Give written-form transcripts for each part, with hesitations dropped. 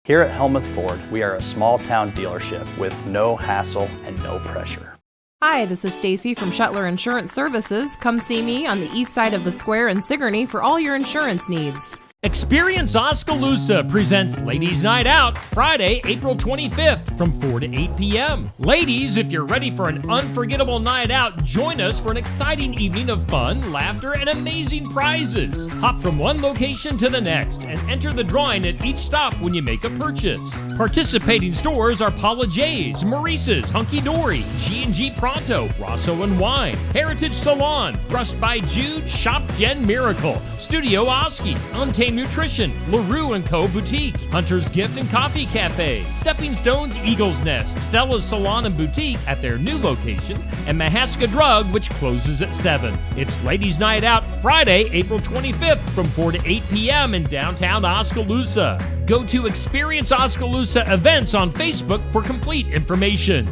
Here at Helmuth Ford, we are a small-town dealership with no hassle and no pressure. Hi, this is Stacy from Shetler Insurance Services. Come see me on the east side of the square in Sigourney for all your insurance needs. Experience Oskaloosa presents Ladies Night Out, Friday, April 25th from 4 to 8 p.m. Ladies, if you're ready for an unforgettable night out, join us for an exciting evening of fun, laughter, and amazing prizes. Hop from one location to the next and enter the drawing at each stop when you make a purchase. Participating stores are Paula J's, Maurice's, Hunky Dory, G&G Pronto, Rosso and Wine, Heritage Salon, Brushed by Jude, Shop Gen Miracle, Studio Oski, Untamed Nutrition, LaRue & Co. Boutique, Hunter's Gift and Coffee Cafe, Stepping Stones Eagle's Nest, Stella's Salon and Boutique at their new location, and Mahaska Drug, which closes at 7. It's Ladies Night Out, Friday, April 25th from 4 to 8 p.m. in downtown Oskaloosa. Go to Experience Oskaloosa Events on Facebook for complete information.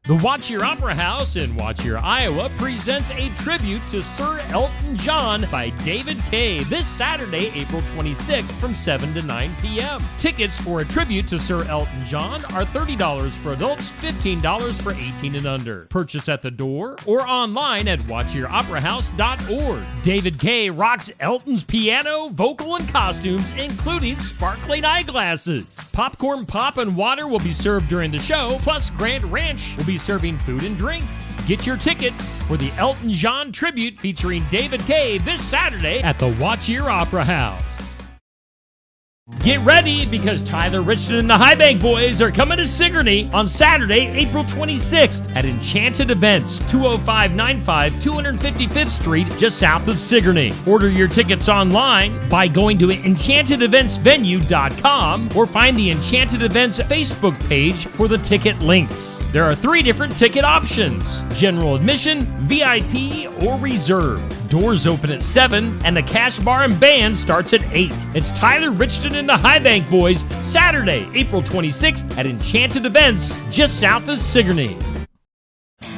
The Watch Your Opera House in Watch Your, Iowa presents a tribute to Sir Elton John by David Kaye this Saturday, April 26th from 7 to 9 p.m. Tickets for a tribute to Sir Elton John are $30 for adults, $15 for 18 and under. Purchase at the door or online at watchyouraoperahouse.org. David Kaye rocks Elton's piano, vocal, and costumes, including sparkling eyeglasses. Popcorn, pop, and water will be served during the show, plus Grand Ranch will be serving food and drinks. Get your tickets for the Elton John tribute featuring David Kaye this Saturday at the Watch Your Opera House. Get ready because Tyler Richardson and the High Bank Boys are coming to Sigourney on Saturday, April 26th at Enchanted Events, 20595 255th Street, just south of Sigourney. Order your tickets online by going to enchantedeventsvenue.com or find the Enchanted Events Facebook page for the ticket links. There are 3 different ticket options: general admission, VIP, or reserve. Doors open at 7 and the cash bar and band starts at 8. It's Tyler Richardson and the High Bank Boys, Saturday, April 26th at Enchanted Events, just south of Sigourney.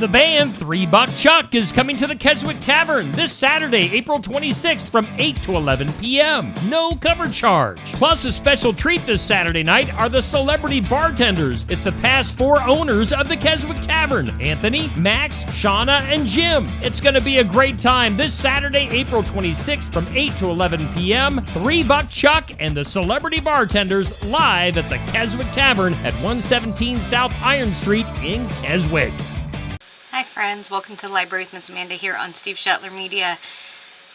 The band 3 Buck Chuck is coming to the Keswick Tavern this Saturday, April 26th from 8 to 11 p.m. No cover charge. Plus, a special treat this Saturday night are the celebrity bartenders. It's the past 4 owners of the Keswick Tavern: Anthony, Max, Shauna, and Jim. It's going to be a great time this Saturday, April 26th from 8 to 11 p.m. 3 Buck Chuck and the celebrity bartenders live at the Keswick Tavern at 117 South Iron Street in Keswick. Hi friends, welcome to the Library with Miss Amanda here on Steve Shetler Media.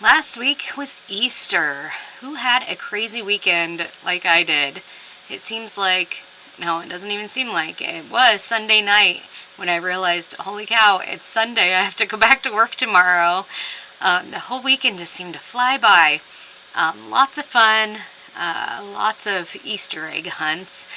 Last week was Easter. Who had a crazy weekend like I did? It seems like, no, it doesn't even seem like it was Sunday night when I realized, holy cow, it's Sunday, I have to go back to work tomorrow. The whole weekend just seemed to fly by. Lots of fun, lots of Easter egg hunts.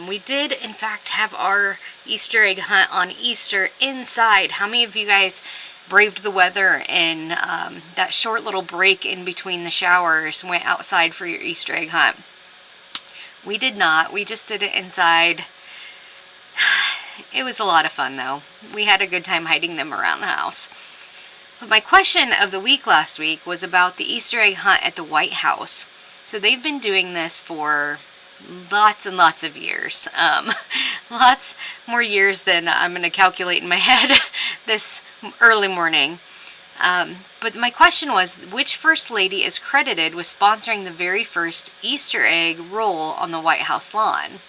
We did, in fact, have our Easter egg hunt on Easter inside. How many of you guys braved the weather and that short little break in between the showers went outside for your Easter egg hunt? We did not. We just did it inside. It was a lot of fun, though. We had a good time hiding them around the house. But my question of the week last week was about the Easter egg hunt at the White House. So they've been doing this for lots and lots of years. Lots more years than I'm going to calculate in my head this early morning. But my question was, which First Lady is credited with sponsoring the very first Easter egg roll on the White House lawn?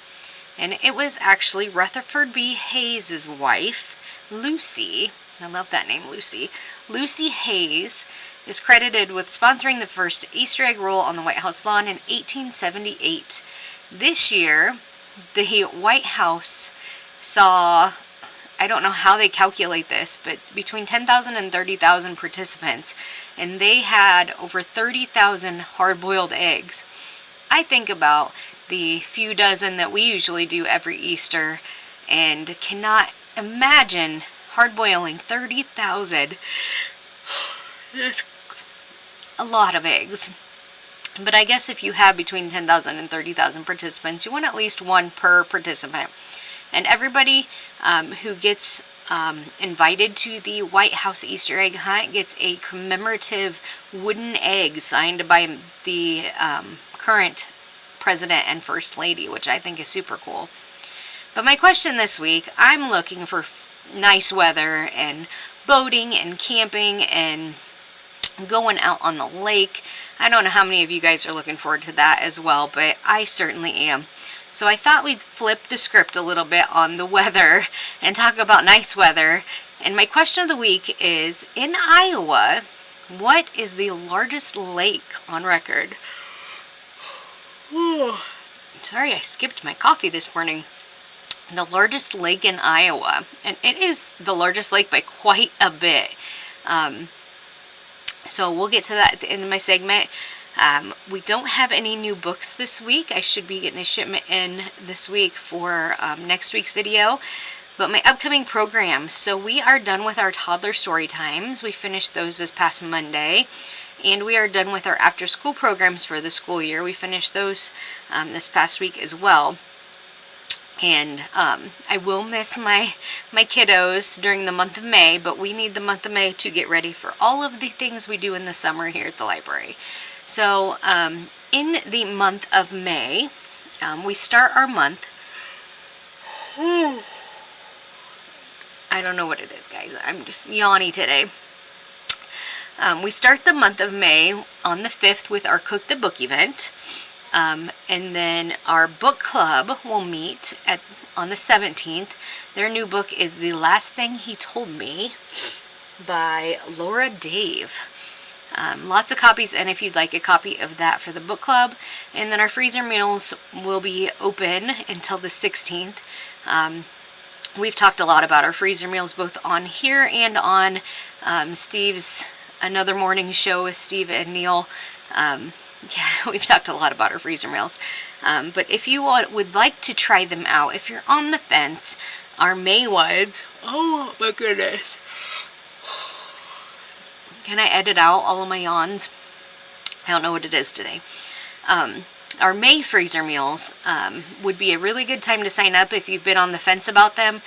And it was actually Rutherford B. Hayes' wife, Lucy. I love that name, Lucy. Lucy Hayes is credited with sponsoring the first Easter egg roll on the White House lawn in 1878. This year, the White House saw, I don't know how they calculate this, but between 10,000 and 30,000 participants, and they had over 30,000 hard-boiled eggs. I think about the few dozen that we usually do every Easter and cannot imagine hard-boiling 30,000. That's a lot of eggs. But I guess if you have between 10,000 and 30,000 participants, you want at least one per participant. And everybody who gets invited to the White House Easter egg hunt gets a commemorative wooden egg signed by the current president and first lady, which I think is super cool. But my question this week, I'm looking for nice weather and boating and camping and going out on the lake. I don't know how many of you guys are looking forward to that as well, but I certainly am. So I thought we'd flip the script a little bit on the weather and talk about nice weather. And my question of the week is, in Iowa, what is the largest lake on record? Sorry, I skipped my coffee this morning. The largest lake in Iowa, and it is the largest lake by quite a bit. So we'll get to that at the end of my segment. We don't have any new books this week. I should be getting a shipment in this week for next week's video. But my upcoming programs, so we are done with our toddler story times. We finished those this past Monday. And we are done with our after school programs for the school year. We finished those this past week as well. And I will miss my kiddos during the month of May, but we need the month of May to get ready for all of the things we do in the summer here at the library. So in the month of May, we start our month. I don't know what it is, guys. I'm just yawny today. We start the month of May on the 5th with our Cook the Book event. And then our book club will meet on the 17th. Their new book is The Last Thing He Told Me by Laura Dave. Lots of copies, and if you'd like a copy of that for the book club. And then our freezer meals will be open until the 16th. We've talked a lot about our freezer meals both on here and on Steve's Another Morning Show with Steve and Neil. Yeah, we've talked a lot about our freezer meals. But if you would like to try them out, if you're on the fence, our May ones, oh my goodness. Can I edit out all of my yawns? I don't know what it is today. Our May freezer meals would be a really good time to sign up if you've been on the fence about them.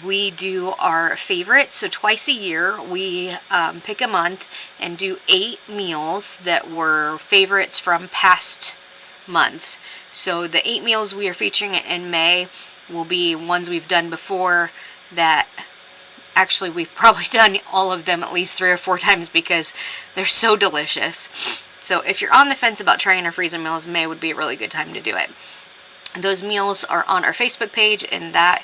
We do our favorites, so twice a year we pick a month and do 8 meals that were favorites from past months. So the 8 meals we are featuring in May will be ones we've done before that actually we've probably done all of them at least 3 or 4 times because they're so delicious. So if you're on the fence about trying our freezer meals, May would be a really good time to do it. Those meals are on our Facebook page, and that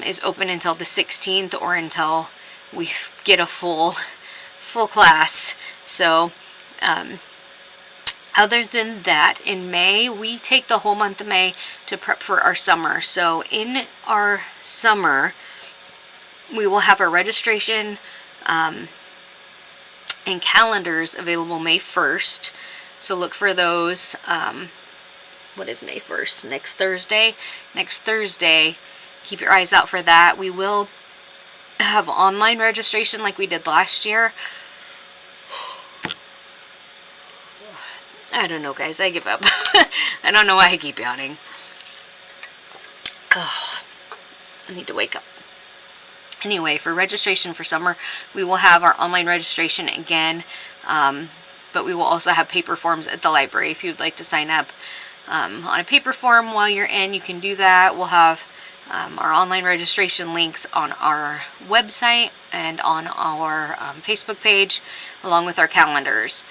is open until the 16th or until we get a full class. So other than that, in May, we take the whole month of May to prep for our summer. So in our summer, we will have our registration and calendars available May 1st. So look for those. What is May 1st? Next Thursday. Next Thursday. Keep your eyes out for that. We will have online registration like we did last year. I don't know, guys. I give up. I don't know why I keep yawning. Oh, I need to wake up. Anyway, for registration for summer, we will have our online registration again. But we will also have paper forms at the library. If you'd like to sign up on a paper form while you're in, you can do that. We'll have our online registration links on our website and on our Facebook page, along with our calendars.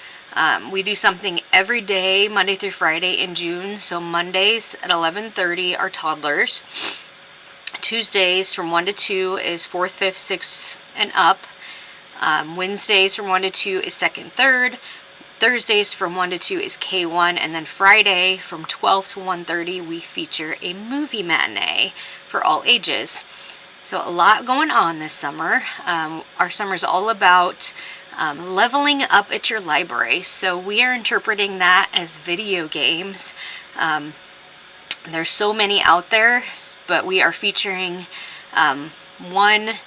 We do something every day, Monday through Friday in June. So Mondays at 11:30 are toddlers. Tuesdays from 1 to 2 is 4th, 5th, 6th, and up. Wednesdays from 1 to 2 is 2nd, 3rd. Thursdays from 1 to 2 is K1. And then Friday from 12 to 1:30 we feature a movie matinee for all ages. So a lot going on this summer. Our summer is all about leveling up at your library. So we are interpreting that as video games. There's so many out there, but we are featuring one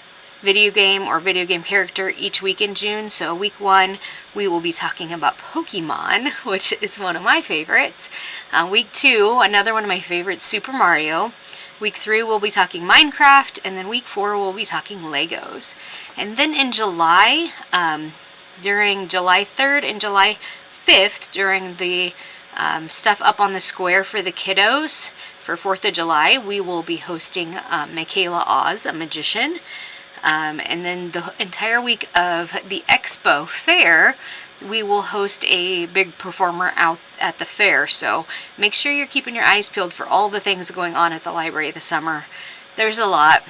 video game or video game character each week in June. So week 1, we will be talking about Pokemon, which is one of my favorites. Week 2, another one of my favorites, Super Mario. Week 3, we'll be talking Minecraft, and then week 4, we'll be talking Legos. And then in July, during July 3rd and July 5th, during the stuff up on the square for the kiddos. For 4th of July, we will be hosting Michaela Oz, a magician. And then the entire week of the expo fair, we will host a big performer out at the fair. So make sure you're keeping your eyes peeled for all the things going on at the library this summer. There's a lot.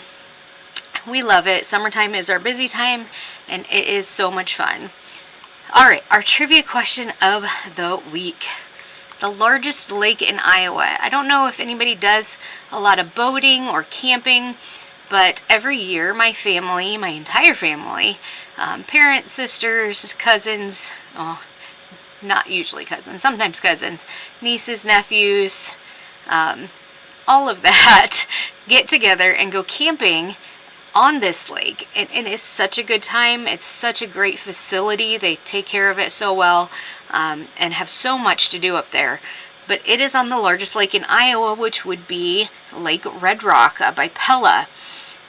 We love it. Summertime is our busy time, and it is so much fun. All right, our trivia question of the week. The largest lake in Iowa. I don't know if anybody does a lot of boating or camping, but every year my family, my entire family, parents, sisters, cousins, well, not usually cousins, sometimes cousins, nieces, nephews, all of that, get together and go camping on this lake. It is such a good time. It's such a great facility. They take care of it so well. And have so much to do up there. But it is on the largest lake in Iowa, which would be Lake Red Rock by Pella.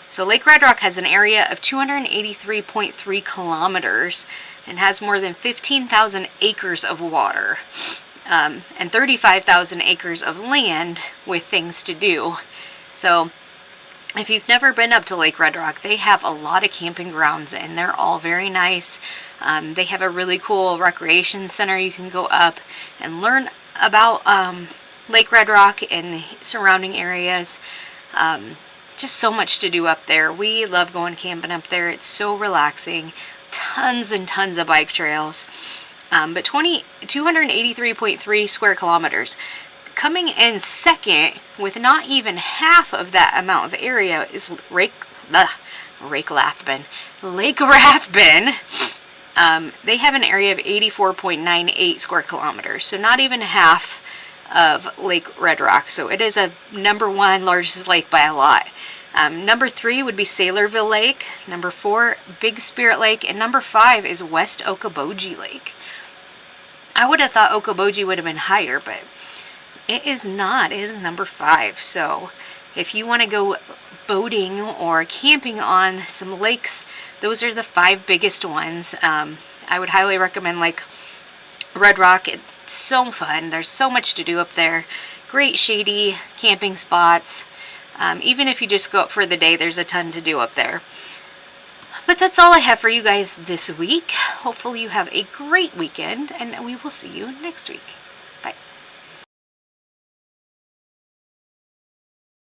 So Lake Red Rock has an area of 283.3 kilometers and has more than 15,000 acres of water and 35,000 acres of land with things to do. So if you've never been up to Lake Red Rock, they have a lot of camping grounds and they're all very nice. They have a really cool recreation center. You can go up and learn about Lake Red Rock and the surrounding areas. Just so much to do up there. We love going camping up there. It's so relaxing. Tons and tons of bike trails. But 283.3 square kilometers. Coming in second with not even half of that amount of area is Lake Rathbun. They have an area of 84.98 square kilometers, so not even half of Lake Red Rock. So it is a number 1 largest lake by a lot. Number 3 would be Saylorville Lake. Number 4, Big Spirit Lake. And number 5 is West Okoboji Lake. I would have thought Okoboji would have been higher, but it is not. It is number 5. So if you want to go boating or camping on some lakes, those are the 5 biggest ones. I would highly recommend Lake Red Rock. It's so fun. There's so much to do up there. Great shady camping spots. Even if you just go up for the day, there's a ton to do up there. But that's all I have for you guys this week. Hopefully you have a great weekend, and we will see you next week.